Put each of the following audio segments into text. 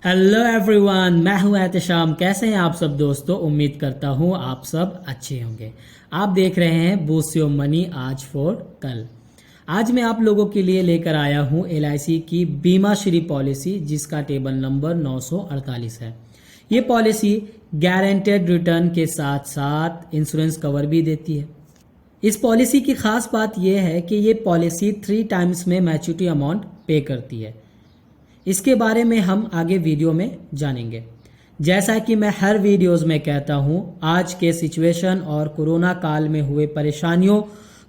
Hello everyone, मैं हूं एहतशाम। कैसे हैं आप सब दोस्तों? उम्मीद करता हूं आप सब अच्छे होंगे। आप देख रहे हैं बूस्ट योर मनी आज फॉर कल। आज मैं आप लोगों के लिए लेकर आया हूं LIC की बीमा श्री पॉलिसी, जिसका टेबल नंबर 948 है। ये पॉलिसी गारंटेड रिटर्न के साथ साथ इंश्योरेंस कवर भी देती है। इस पॉलिसी की खास बात यह है कि ये पॉलिसी 3 टाइम्स में मैच्योरिटी अमाउंट पे करती है। इसके बारे में हम आगे वीडियो में जानेंगे। जैसा कि मैं हर वीडियोस में कहता हूं, आज के सिचुएशन और कोरोना काल में हुए परेशानियों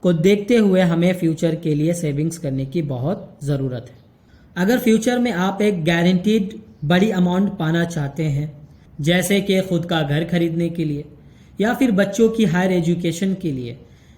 को देखते हुए हमें फ्यूचर के लिए सेविंग्स करने की बहुत ज़रूरत है। अगर फ्यूचर में आप एक गारंटीड बड़ी अमाउंट पाना चाहते हैं, जैसे कि खुद का घर खरीदने के लिए, या फिर बच्चों की हायर एजुकेशन के लिए,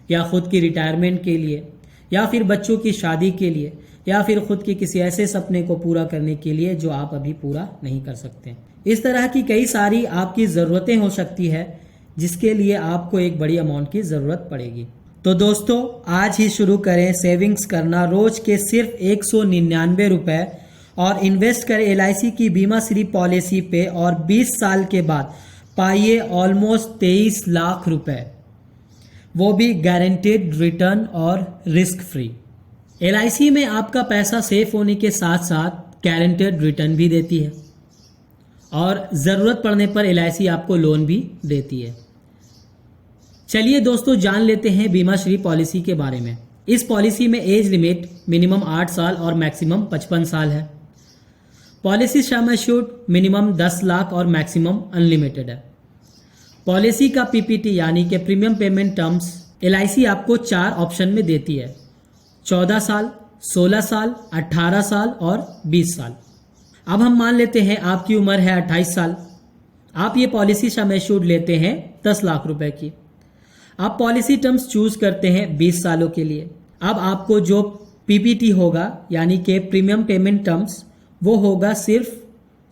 या खुद की रिटायरमेंट के लिए, या फिर बच्चों की शादी के लिए, या फिर खुद के किसी ऐसे सपने को पूरा करने के लिए जो आप अभी पूरा नहीं कर सकते, इस तरह की कई सारी आपकी ज़रूरतें हो सकती है, जिसके लिए आपको एक बड़ी अमाउंट की ज़रूरत पड़ेगी। तो दोस्तों, आज ही शुरू करें सेविंग्स करना रोज के सिर्फ 199 रुपए और इन्वेस्ट करें LIC की बीमा श्री पॉलिसी पे, और 20 साल के बाद पाइए ऑलमोस्ट 23 लाख रुपए, वो भी गारंटेड रिटर्न और रिस्क फ्री। LIC में आपका पैसा सेफ होने के साथ साथ गारंटेड रिटर्न भी देती है, और ज़रूरत पड़ने पर LIC आपको लोन भी देती है। चलिए दोस्तों, जान लेते हैं बीमा श्री पॉलिसी के बारे में। इस पॉलिसी में एज लिमिट मिनिमम 8 साल और मैक्सिमम 55 साल है। Policy sum assured minimum 10 lakh और मैक्सिमम अनलिमिटेड है। पॉलिसी का PPT यानी कि प्रीमियम पेमेंट टर्म्स LIC आपको 4 ऑप्शन में देती है: 14 साल, 16 साल, 18 साल और 20 साल। अब हम मान लेते हैं आपकी उम्र है 28 साल। आप ये पॉलिसी सम एश्योर्ड लेते हैं 10 लाख रुपए की। आप पॉलिसी टर्म्स चूज करते हैं 20 सालों के लिए। अब आपको जो PPT होगा यानी कि प्रीमियम पेमेंट टर्म्स, वो होगा सिर्फ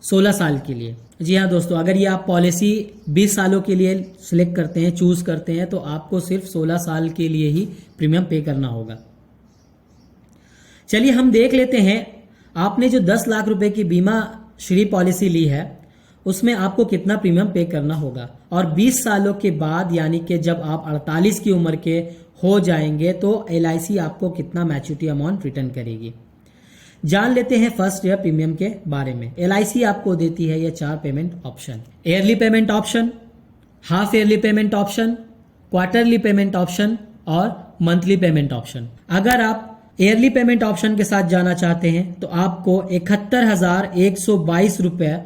16 साल के लिए। जी हाँ दोस्तों, अगर ये आप पॉलिसी 20 सालों के लिए सिलेक्ट करते हैं, चूज करते हैं, तो आपको सिर्फ 16 साल के लिए ही प्रीमियम पे करना होगा। चलिए हम देख लेते हैं, आपने जो 10 लाख रुपए की बीमा श्री पॉलिसी ली है, उसमें आपको कितना प्रीमियम पे करना होगा, और 20 सालों के बाद यानी कि जब आप 48 की उम्र के हो जाएंगे तो LIC आपको कितना मैच्योरिटी अमाउंट रिटर्न करेगी। जान लेते हैं फर्स्ट ईयर प्रीमियम के बारे में। LIC आपको देती है ये 4 payment option: yearly payment option, half yearly payment option, quarterly payment option और मंथली पेमेंट ऑप्शन। अगर आप ईयरली पेमेंट ऑप्शन के साथ जाना चाहते हैं तो आपको 71,122 रुपये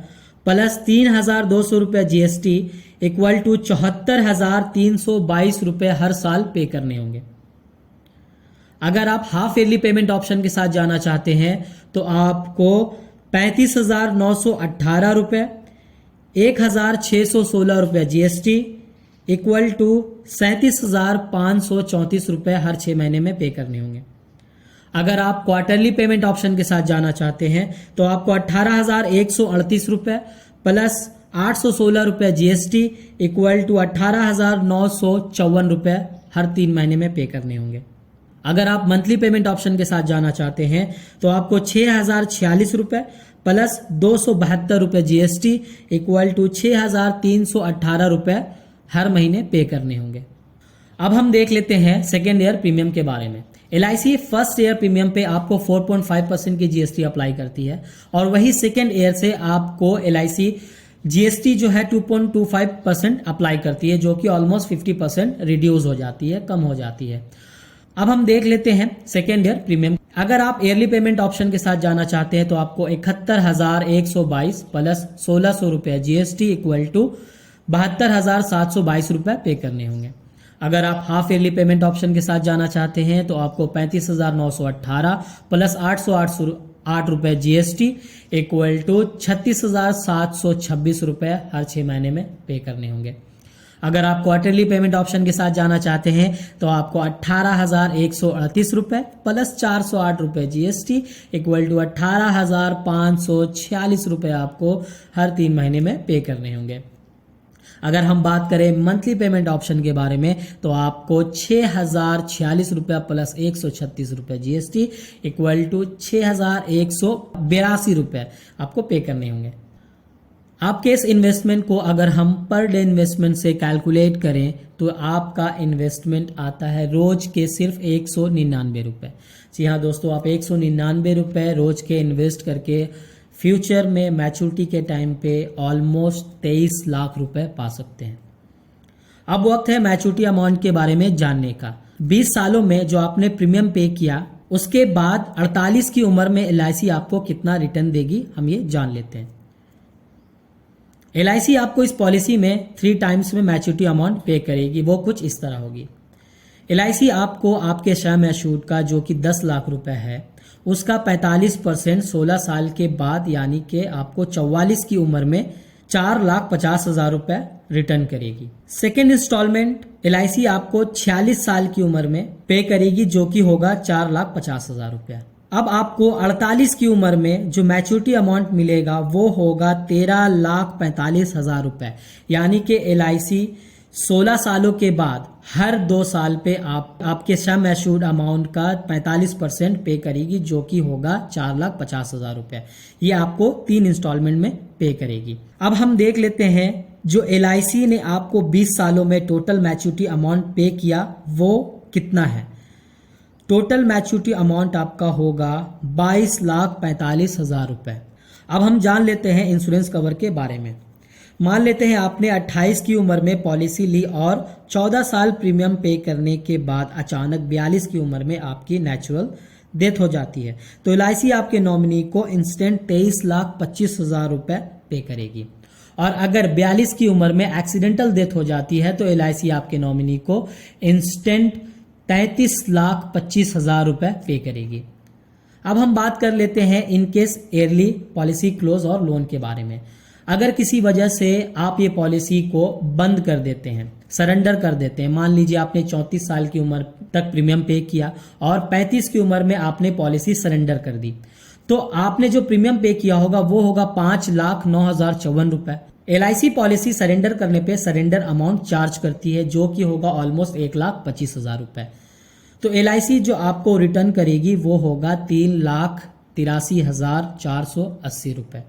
प्लस 3,200 रुपये GST इक्वल टू 74,322 रुपये हर साल पे करने होंगे। अगर आप हाफ ईयरली पेमेंट ऑप्शन के साथ जाना चाहते हैं तो आपको 35,918 रुपये, 1,616 रुपये GST इक्वल टू 37,534 रुपये हर 6 महीने में पे करने होंगे। अगर आप क्वार्टरली पेमेंट ऑप्शन के साथ जाना चाहते हैं तो आपको 18,138 रुपये प्लस 816 रुपये GST इक्वल टू 18,954 रुपये हर 3 महीने में पे करने होंगे। अगर आप मंथली पेमेंट ऑप्शन के साथ जाना चाहते हैं तो आपको 6,046 रुपये प्लस 272 रुपये GST इक्वल टू 6,318 रुपये हर महीने पे करने होंगे। अब हम देख लेते हैं सेकेंड ईयर प्रीमियम के बारे में। LIC फर्स्ट ईयर प्रीमियम पे आपको 4.5% की GST अप्लाई करती है, और वही सेकेंड ईयर से आपको LIC GST जो है 2.25% अप्लाई करती है, जो कि ऑलमोस्ट 50% रिड्यूस हो जाती है, कम हो जाती है। अब हम देख लेते हैं सेकेंड ईयर प्रीमियम। अगर आप ईयरली पेमेंट ऑप्शन के साथ जाना चाहते हैं तो आपको 71,122 प्लस 1,600 रुपये GST इक्वल टू 72,722 रुपये पे करने होंगे। अगर आप हाफ ईयरली पेमेंट ऑप्शन के साथ जाना चाहते हैं तो आपको 35,918 प्लस 808 रुपये GST इक्वल टू 36,726 रुपये हर 6 महीने में पे करने होंगे। अगर आप क्वार्टरली पेमेंट ऑप्शन के साथ जाना चाहते हैं तो आपको 18,138 रुपये प्लस 408 रुपये GST इक्वल टू 18,546 रुपये आपको हर 3 महीने में पे करने होंगे। अगर हम बात करें मंथली पेमेंट ऑप्शन के बारे में तो आपको 6,046 रुपया प्लस 136 रुपये GST इक्वल टू 6,182 रुपये आपको पे करने होंगे। आपके इस इन्वेस्टमेंट को अगर हम पर डे इन्वेस्टमेंट से कैलकुलेट करें तो आपका इन्वेस्टमेंट आता है रोज के सिर्फ 199 रुपये। जी हाँ दोस्तों, आप 199 रुपये रोज के इन्वेस्ट करके फ्यूचर में मैच्योरिटी के टाइम पे ऑलमोस्ट 23 लाख रुपए पा सकते हैं। अब वक्त है मैच्योरिटी अमाउंट के बारे में जानने का। 20 सालों में जो आपने प्रीमियम पे किया उसके बाद 48 की उम्र में LIC आपको कितना रिटर्न देगी, हम ये जान लेते हैं। LIC आपको इस पॉलिसी में 3 टाइम्स में मैच्योरिटी अमाउंट पे करेगी। वो कुछ इस तरह होगी। LIC आपको आपके सम एश्योर्ड का जो कि 10 लाख रुपए है उसका 45% 16 साल के बाद यानी कि आपको 44 की उम्र में 4,50,000 रुपए रिटर्न करेगी। सेकेंड इंस्टॉलमेंट LIC आपको 46 साल की उम्र में पे करेगी जो कि होगा 4,50,000 रुपया। अब आपको 48 की उम्र में जो मैच्योरिटी अमाउंट मिलेगा वो होगा 13,45,000 रुपए, यानी कि LIC 16 सालों के बाद हर 2 साल पे आपके सम एश्योर्ड अमाउंट का 45% पे करेगी जो कि होगा 4,50,000 रुपए। ये आपको 3 इंस्टॉलमेंट में पे करेगी। अब हम देख लेते हैं जो LIC ने आपको 20 सालों में टोटल मैच्योरिटी अमाउंट पे किया वो कितना है। टोटल मैच्योरिटी अमाउंट आपका होगा 22,45,000 रुपए। अब हम जान लेते हैं इंश्योरेंस कवर के बारे में। मान लेते हैं आपने 28 की उम्र में पॉलिसी ली और 14 साल प्रीमियम पे करने के बाद अचानक 42 की उम्र में आपकी नेचुरल डेथ हो जाती है तो LIC आपके नॉमिनी को इंस्टेंट 23,25,000 रुपए पे करेगी। और अगर 42 की उम्र में एक्सीडेंटल डेथ हो जाती है तो LIC आपके नॉमिनी को इंस्टेंट 33,25,000 रुपए पे करेगी। अब हम बात कर लेते हैं इनकेस ईयरली पॉलिसी क्लोज और लोन के बारे में। अगर किसी वजह से आप ये पॉलिसी को बंद कर देते हैं, सरेंडर कर देते हैं, मान लीजिए आपने 34 साल की उम्र तक प्रीमियम पे किया और 35 की उम्र में आपने पॉलिसी सरेंडर कर दी तो आपने जो प्रीमियम पे किया होगा वो होगा 5,09,054 रुपए। LIC पॉलिसी सरेंडर करने पे सरेंडर अमाउंट चार्ज करती है जो कि होगा ऑलमोस्ट 1,25,000 रुपए। तो LIC जो आपको रिटर्न करेगी वो होगा 3,83,480 रुपए।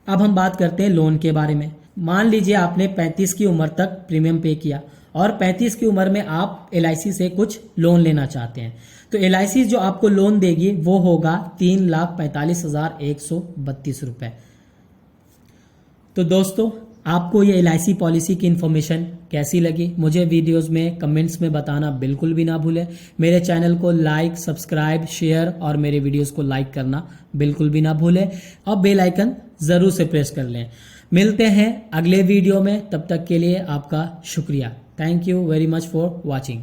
अब हम बात करते हैं लोन के बारे में। मान लीजिए आपने 35 की उम्र तक प्रीमियम पे किया और 35 की उम्र में आप LIC से कुछ लोन लेना चाहते हैं तो LIC जो आपको लोन देगी वो होगा 3,45,132 रुपए। तो दोस्तों आपको ये LIC पॉलिसी की इन्फॉर्मेशन कैसी लगी मुझे वीडियोस में कमेंट्स में बताना बिल्कुल भी ना भूलें। मेरे चैनल को लाइक, सब्सक्राइब, शेयर और मेरे वीडियोस को लाइक करना बिल्कुल भी ना भूलें और बेल आइकन जरूर से प्रेस कर लें। मिलते हैं अगले वीडियो में, तब तक के लिए आपका शुक्रिया। Thank you very much for watching.